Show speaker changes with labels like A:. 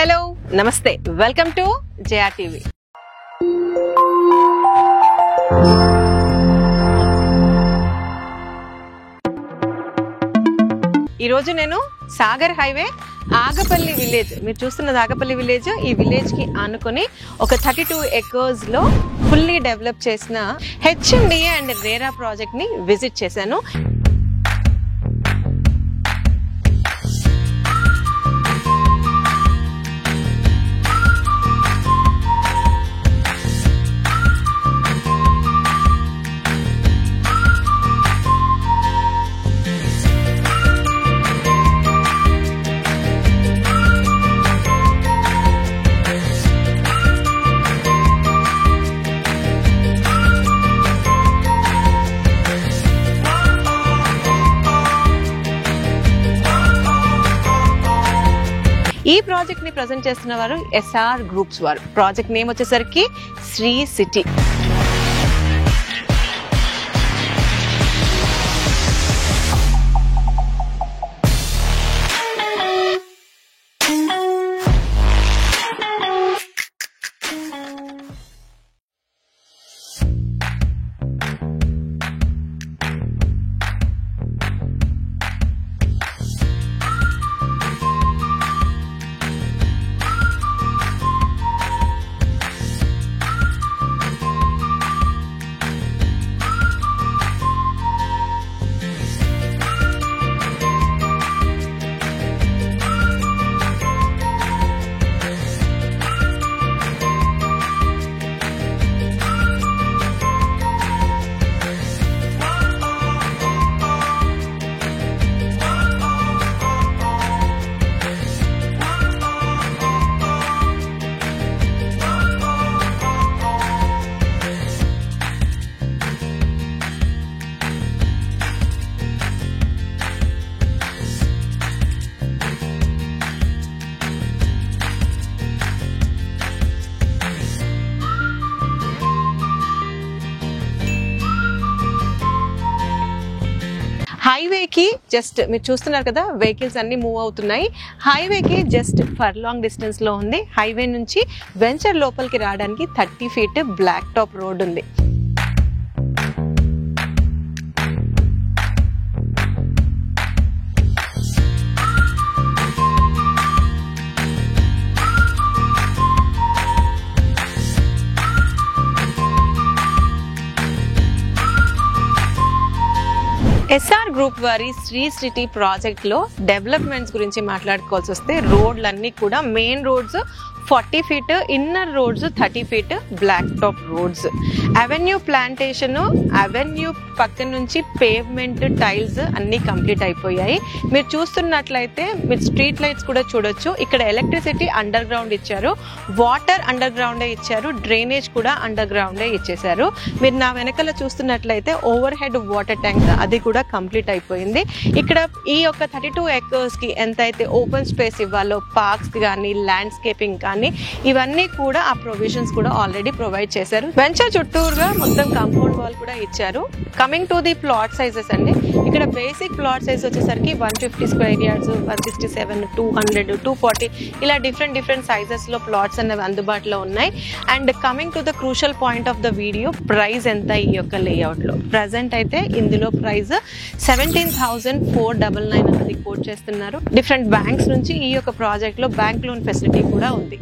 A: Hello నమస్తే welcome to JR TV. ఈరోజు నేను సాగర్ హైవే ఆగపల్లి విలేజ్, మీరు చూస్తున్నది ఆగపల్లి విలేజ్. ఈ విలేజ్ కి ఆనుకొని ఒక 32 acres లో ఫుల్లీ డెవలప్ చేసిన హెచ్ఎండిఏ అండ్ రేరా ప్రాజెక్ట్ ని విజిట్ చేశాను. ఈ ప్రాజెక్ట్ ని ప్రజెంట్ చేస్తున్న వారు ఎస్ఆర్ గ్రూప్స్ వారు. ప్రాజెక్ట్ నేమ్ వచ్చేసరికి శ్రీ సిటీ. హైవేకి జస్ట్ మీరు చూస్తున్నారు కదా, వెహికల్స్ అన్ని మూవ్ అవుతున్నాయి. హైవేకి జస్ట్ ఫర్లాంగ్ డిస్టెన్స్ లో ఉంది. హైవే నుంచి వెంచర్ లోపలికి రావడానికి 30 feet బ్లాక్ టాప్ రోడ్ ఉంది. ఎస్ఆర్ గ్రూప్ వారి శ్రీ సిటీ ప్రాజెక్ట్ లో డెవలప్మెంట్స్ గురించి మాట్లాడుకోవాల్సి వస్తే, రోడ్లన్నీ కూడా main roads 40 feet, inner roads 30 feet black top roads. Avenue plantation, avenue పక్క నుంచి పేవ్మెంట్ టైల్స్ అన్ని కంప్లీట్ అయిపోయాయి. మీరు చూస్తున్నట్లయితే మీరు స్ట్రీట్ లైట్స్ కూడా చూడొచ్చు. ఇక్కడ ఎలక్ట్రిసిటీ అండర్ గ్రౌండ్ ఇచ్చారు, వాటర్ అండర్ గ్రౌండే ఇచ్చారు, డ్రైనేజ్ కూడా అండర్ గ్రౌండే ఇచ్చేసారు. మీరు నా వెనకాల చూస్తున్నట్లయితే ఓవర్ హెడ్ వాటర్ ట్యాంక్ అది కూడా కంప్లీట్ అయిపోయింది. ఇక్కడ ఈ యొక్క 32 acres కి ఎంతైతే ఓపెన్ స్పేస్ ఇవ్వాలో, పార్క్స్ కానీ ల్యాండ్స్కేపింగ్ కానీ ఇవన్నీ కూడా ఆ ప్రొవిజన్స్ కూడా ఆల్రెడీ ప్రొవైడ్ చేశారు. వెంచర్ చుట్టూరుగా మొత్తం కాంపౌండ్ వాల్ కూడా ఇచ్చారు. Coming to the plot sizes అండి, ఇక్కడ బేసిక్ ప్లాట్ సైజ్ వచ్చేసరికి 150 square yards, 167, 200, 240 ఇలా డిఫరెంట్ సైజెస్ లో ప్లాట్స్ అనేవి అందుబాటులో ఉన్నాయి. And coming to the crucial point of the video, price ఎంత ఈ యొక్క లేఅవుట్ లో ప్రెసెంట్ అయితే ఇందులో ప్రైస్ 17,499 అనేది కోట్ చేస్తున్నారు. డిఫరెంట్ బ్యాంక్స్ నుంచి ఈ యొక్క ప్రాజెక్ట్ లో బ్యాంక్ లోన్ ఫెసిలిటీ కూడా ఉంది.